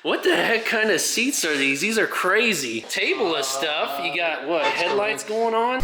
What the heck kind of seats are these? These are crazy. Table of stuff. You got what, headlights going on?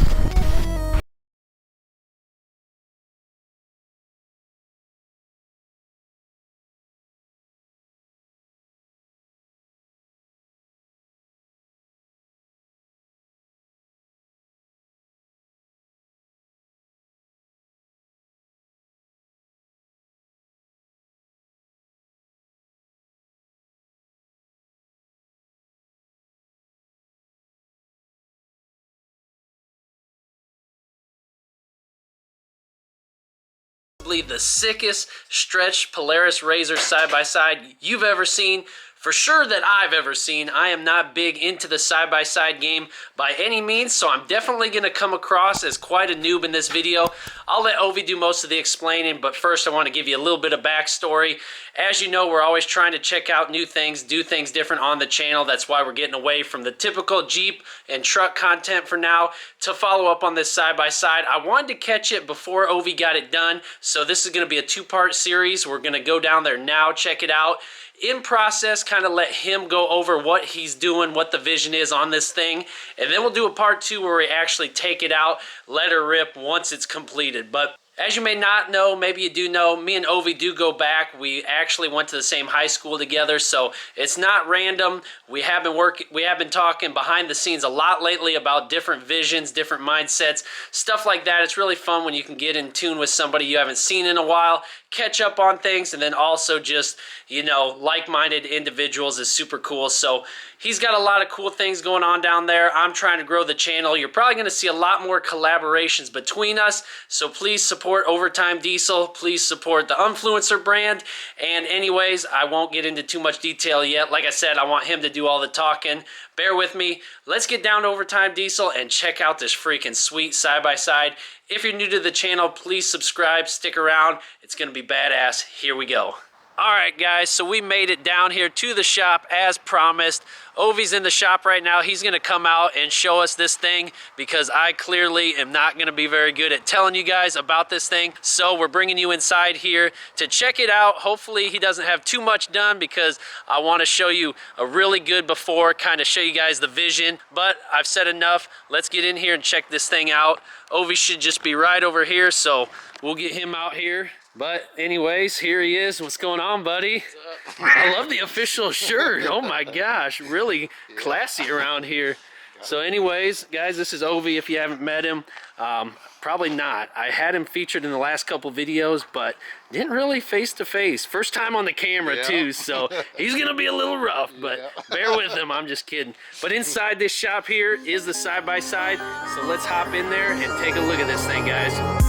The sickest stretched Polaris RZR side-by-side you've ever seen, for sure that I've ever seen. I am not big into the side-by-side game by any means, so I'm definitely going to come across as quite a noob in this video. I'll let Ovi do most of the explaining, but first I want to give you a little bit of backstory. As you know, we're always trying to check out new things, do things different on the channel. That's why we're getting away from the typical Jeep and truck content for now to follow up on this side-by-side. I wanted to catch it before Ovi got it done, so this is going to be a two-part series. We're going to go down there now, check it out. In process, kind of let him go over what he's doing, what the vision is on this thing, and then we'll do a part 2 where we actually take it out, let her rip once it's completed. But as you may not know, maybe you do know, me and Ovi do go back. We actually went to the same high school together, so it's not random. We have been talking behind the scenes a lot lately about different visions, different mindsets, stuff like that. It's really fun when you can get in tune with somebody you haven't seen in a while, catch up on things, and then also just, you know, like-minded individuals is super cool. So he's got a lot of cool things going on down there. I'm trying to grow the channel. You're probably going to see a lot more collaborations between us, so please support Overtime Diesel. Please support the Unfluencer brand. And anyways, I won't get into too much detail yet. Like I said, I want him to do all the talking. Bear with me. Let's get down to Overtime Diesel and check out this freaking sweet side-by-side. If you're new to the channel, please subscribe, stick around. It's going to be badass. Here we go. Alright guys, so we made it down here to the shop as promised. Ovi's in the shop right now. He's going to come out and show us this thing because I clearly am not going to be very good at telling you guys about this thing. So we're bringing you inside here to check it out. Hopefully he doesn't have too much done because I want to show you a really good before, kind of show you guys the vision. But I've said enough. Let's get in here and check this thing out. Ovi should just be right over here, so we'll get him out here. But anyways, here he is. What's going on, buddy? I love the official shirt. Oh my gosh, really classy around here. So anyways, guys, this is Ovi if you haven't met him. Probably not. I had him featured in the last couple videos, but didn't really face to face. First time on the camera too, so he's gonna be a little rough, but bear with him, I'm just kidding. But inside this shop here is the side-by-side, so let's hop in there and take a look at this thing, guys.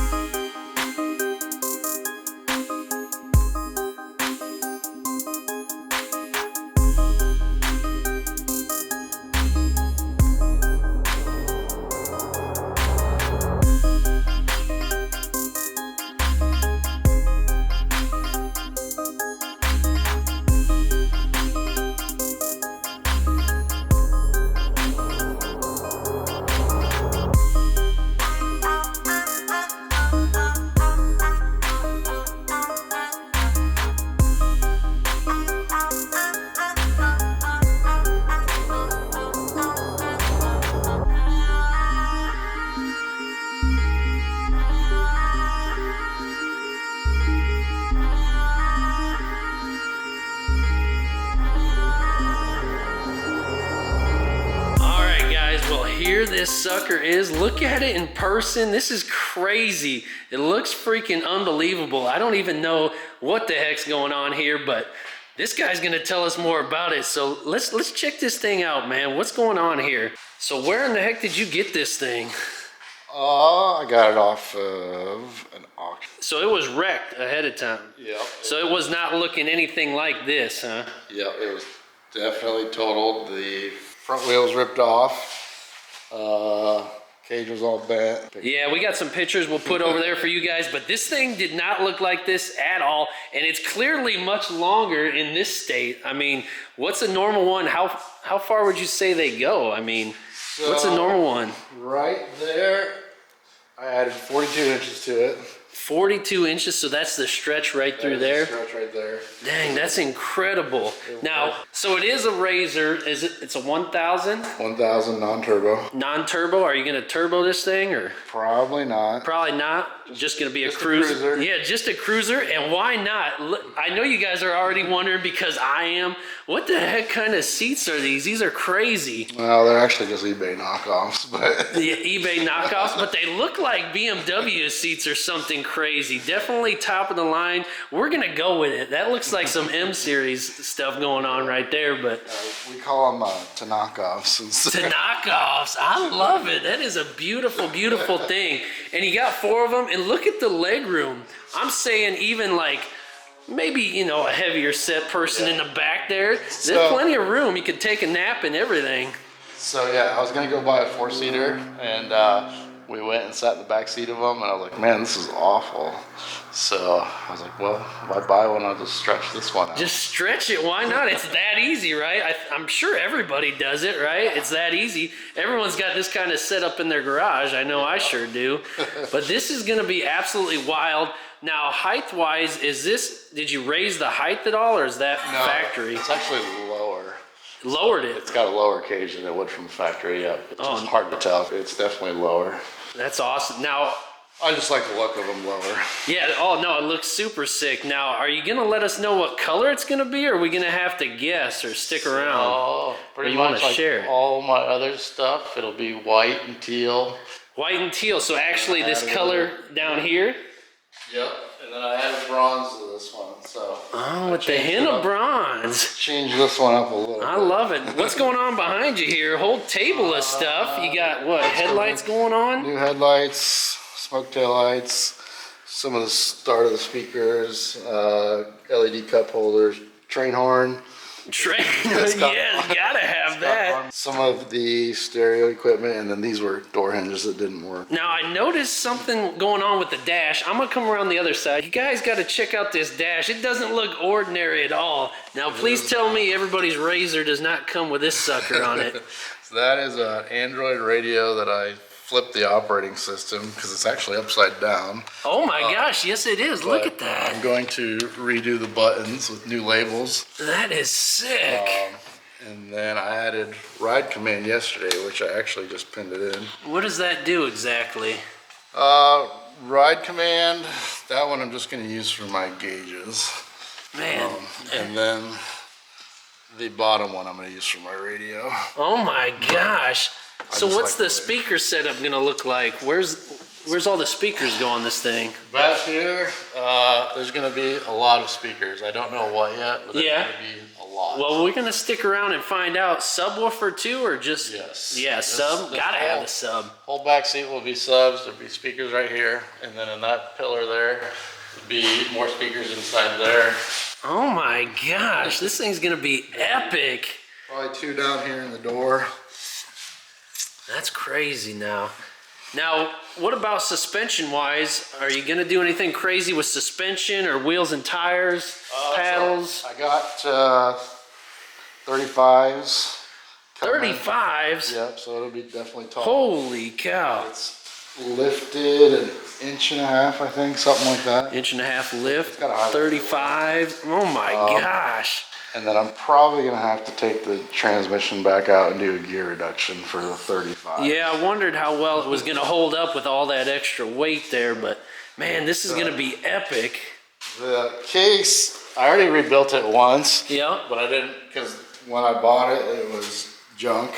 Here this sucker is. Look at it in person. This is crazy. It looks freaking unbelievable. I don't even know what the heck's going on here, but this guy's gonna tell us more about it. So let's check this thing out, man. What's going on here? So where in the heck did you get this thing? I got it off of an auction. So it was wrecked ahead of time. Yeah. So it was not looking anything like this, huh? Yeah, it was definitely totaled. The front wheel was ripped off. Cage was all bent. Yeah, we got some pictures we'll put over there for you guys, but this thing did not look like this at all, and it's clearly much longer in this state. I mean, what's a normal one? How far would you say they go? I mean, what's a normal one? Right there, I added 42 inches to it. 42 inches, so that's the stretch right through there. Stretch right there. Dang, that's incredible. Now, so it is a Razor. Is it? It's a 1000? 1000 non-turbo. Non-turbo. Are you gonna turbo this thing or? Probably not. Probably not. Just gonna be a cruiser. Yeah, just a cruiser. And why not? I know you guys are already wondering because I am. What the heck kind of seats are these? These are crazy. Well, they're actually just eBay knockoffs, but the eBay knockoffs, but they look like BMW seats or something crazy. Definitely top of the line. We're gonna go with it. That looks like some M series stuff going on right there, but we call them to knockoffs. To knockoffs. I love it. That is a beautiful, beautiful thing. And you got 4 of them, and look at the leg room. I'm saying even like maybe, you know, a heavier set person in the back there. There's plenty of room. You could take a nap and everything. So yeah, I was gonna go buy a 4-seater, and we went and sat in the back seat of them, and I was like, man, this is awful. So I was like, well, if I buy one, I'll just stretch this one out. Just stretch it. Why not? It's that easy, right? I'm sure everybody does it, right? It's that easy. Everyone's got this kind of setup in their garage. I know I sure do. But this is going to be absolutely wild. Now, height-wise, did you raise the height at all, or is that factory? It's actually lower. Lowered it? It's got a lower cage than it would from factory, yeah. It's just hard to tell. It's definitely lower. That's awesome. Now, I just like the look of them lower. Yeah, oh no, it looks super sick. Now, are you gonna let us know what color it's gonna be, or are we gonna have to guess or stick around? Oh, pretty much like share? All my other stuff, it'll be white and teal. White and teal, so actually this color down here? Yep, and then I added bronze to this one, so. Oh, with the hint of bronze. Change this one up a little I love it. What's going on behind you here? Whole table of stuff. You got, what, headlights going on? New headlights, smoke tail lights, some of the start of the speakers, LED cup holders, train horn. Yeah, you gotta have that. Some of the stereo equipment, and then these were door hinges that didn't work. Now I noticed something going on with the dash. I'm gonna come around the other side. You guys gotta check out this dash. It doesn't look ordinary at all. Now please tell me everybody's Razor does not come with this sucker on it. So that is an Android radio that I flipped the operating system because it's actually upside down. Oh my gosh, yes it is. Look at that. I'm going to redo the buttons with new labels. That is sick. And then I added ride command yesterday, which I actually just pinned it in. What does that do exactly? Ride command, that one I'm just going to use for my gauges. Man. And then the bottom one I'm going to use for my radio. Oh my gosh. So what's the speaker setup going to look like? Where's all the speakers go on this thing? Back here, there's going to be a lot of speakers. I don't know what yet, but there's going to be a lot. Well, we're going to stick around and find out. Subwoofer too, or just? Yes. Yeah, sub. Gotta have the sub. Whole back seat will be subs. There'll be speakers right here, and then in that pillar there, there'll be more speakers inside there. Oh my gosh, this thing's going to be epic. Probably 2 down here in the door. That's crazy now. Now, what about suspension-wise? Are you going to do anything crazy with suspension or wheels and tires, paddles? So I got 35s. 35s? Yep, so it'll be definitely tall. Holy cow. It's lifted 1.5 inches, I think, something like that. 1.5 lift, It's got a high 35. Oh my gosh. And then I'm probably going to have to take the transmission back out and do a gear reduction for the 35. Yeah, I wondered how well it was going to hold up with all that extra weight there, but man, this is going to be epic. The case, I already rebuilt it once. Yeah. But I didn't, because when I bought it, it was junk.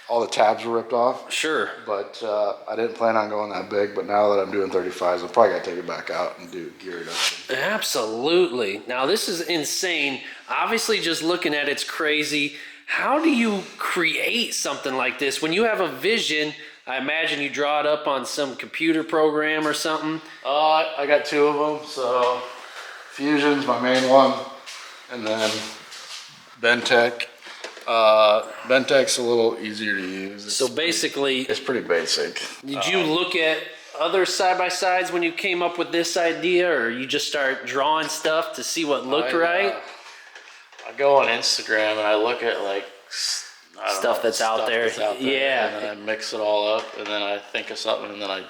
All the tabs were ripped off. Sure. But I didn't plan on going that big, but now that I'm doing 35s, I'm probably going to take it back out and do gear reduction. Absolutely. Now this is insane. Obviously just looking at it's crazy. How do you create something like this? When you have a vision, I imagine you draw it up on some computer program or something. I got 2 of them. So Fusion's my main one, and then Bentech. Bentech's a little easier to use. So basically, it's pretty basic. Did you look at other side-by-sides when you came up with this idea, or you just start drawing stuff to see what looked right? I go on Instagram and I look at like stuff that's out there. Yeah. And then I mix it all up, and then I think of something, and then I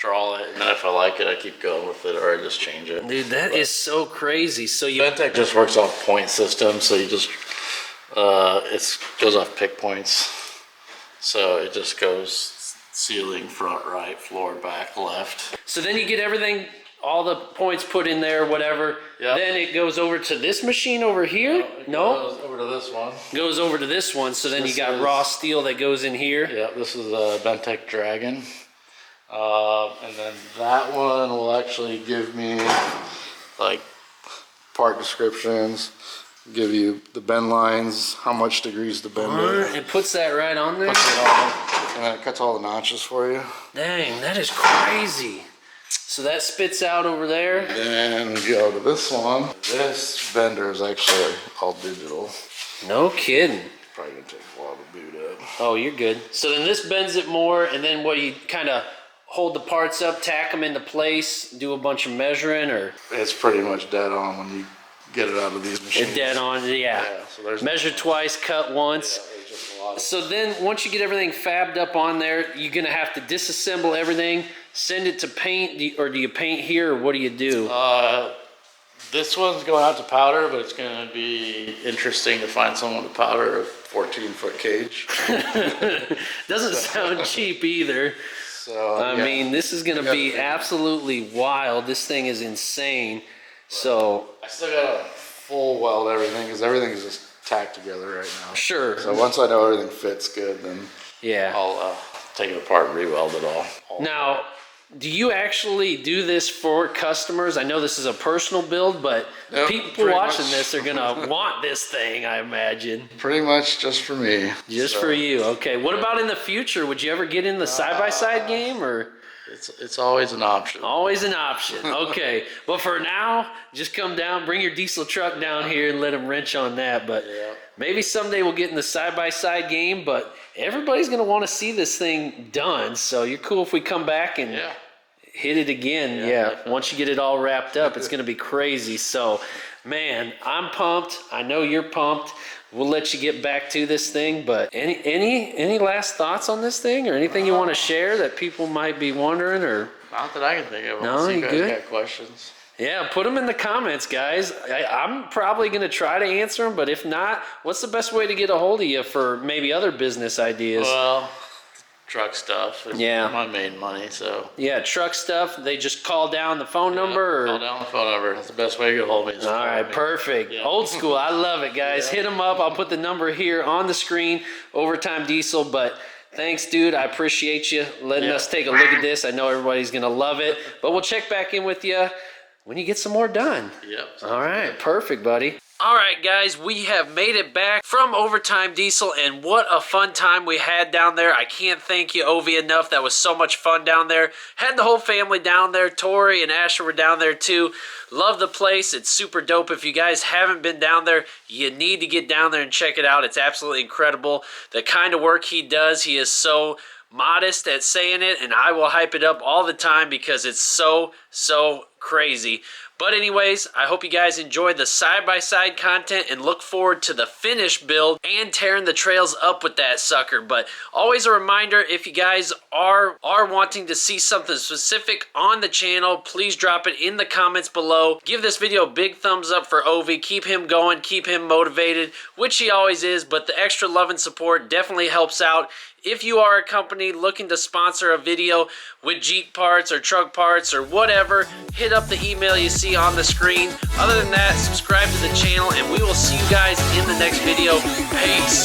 draw it, and then if I like it, I keep going with it, or I just change it. Dude, that is so crazy. So you Ventec just works off point system, so you just it goes off pick points, so it just goes ceiling, front, right, floor, back, left. So then you get everything, all the points put in there, whatever. Yep. Then it goes over to this machine over here. No, it goes over to this one. Goes over to this one. So then This you got is- raw steel that goes in here. Yeah, this is a Ventec Dragon. And then that one will actually give me like part descriptions, give you the bend lines, how much degrees to bend it. It puts that right on there. And then it cuts all the notches for you. Dang, that is crazy. So that spits out over there. Then we go to this one. This bender is actually all digital. No kidding. Probably gonna take a while to boot up. Oh, you're good. So then this bends it more, and then what, you kind of hold the parts up, tack them into place, do a bunch of measuring, or It's pretty much dead on when you get it out of these machines. it's dead on? Yeah. So there's Measure twice, cut once. there's just a lot of So then once you get everything fabbed up on there, you're gonna have to disassemble everything, send it to paint, or do you paint here, or what do you do? This one's going out to powder, but it's going to be interesting to find someone to powder a 14-foot cage. Doesn't sound cheap either. So I yeah. mean, this is gonna be absolutely wild. This thing is insane. So I still got to full weld everything because everything is just tacked together right now. sure. So once I know everything fits good, then Yeah. I'll take it apart and re-weld it all. Now, do you actually do this for customers? I know this is a personal build, but Yep, people pretty watching much. this are gonna want this thing, I imagine. Pretty much just for me. Just So for you. Okay. What about in the future? Would you ever get in the side-by-side game, or It's always an option. always an option? Okay. But for now, just come down, bring your diesel truck down here and let them wrench on that. But Yeah. maybe someday we'll get in the side-by-side game, but everybody's going to want to see this thing done. So you're cool if we come back and Yeah. hit it again. Yeah, Yeah. definitely. Once you get it all wrapped up, it's going to be crazy. So, man, I'm pumped. I know you're pumped. We'll let you get back to this thing, but any last thoughts on this thing, or anything you want to share that people might be wondering, or Not that I can think of. No, Unless you you guys good? got questions. yeah, put them in the comments, guys. I'm probably going to try to answer them, but if not, what's the best way to get a hold of you for maybe other business ideas? Well, truck stuff is Yeah. my main money, so Yeah, truck stuff. They just call down the phone number, or call down the phone number. That's the best way to get a hold of me. is all call right, me. perfect. Yeah. Old school. I love it, guys. Hit them up. I'll put the number here on the screen, Overtime Diesel. But thanks, dude. I appreciate you letting Yeah. us take a look at this. I know everybody's going to love it. But we'll check back in with you when you get some more done. Yep. All right, perfect, buddy. All right, guys, we have made it back from Overtime Diesel, and what a fun time we had down there. I can't thank you, Ovi, enough. That was so much fun down there. Had the whole family down there. Tori and Asher were down there, too. Love the place. It's super dope. If you guys haven't been down there, you need to get down there and check it out. It's absolutely incredible. The kind of work he does, he is so modest at saying it, and I will hype it up all the time because it's so crazy. But anyways, I hope you guys enjoyed the side-by-side content and look forward to the finished build and tearing the trails up with that sucker. But always a reminder, if you guys are wanting to see something specific on the channel, please drop it in the comments below. Give this video a big thumbs up for Ovi. Keep him going, keep him motivated, which he always is, but the extra love and support definitely helps out. If you are a company looking to sponsor a video with Jeep parts or truck parts or whatever, hit up the email you see on the screen. Other than that, subscribe to the channel, and we will see you guys in the next video. Peace.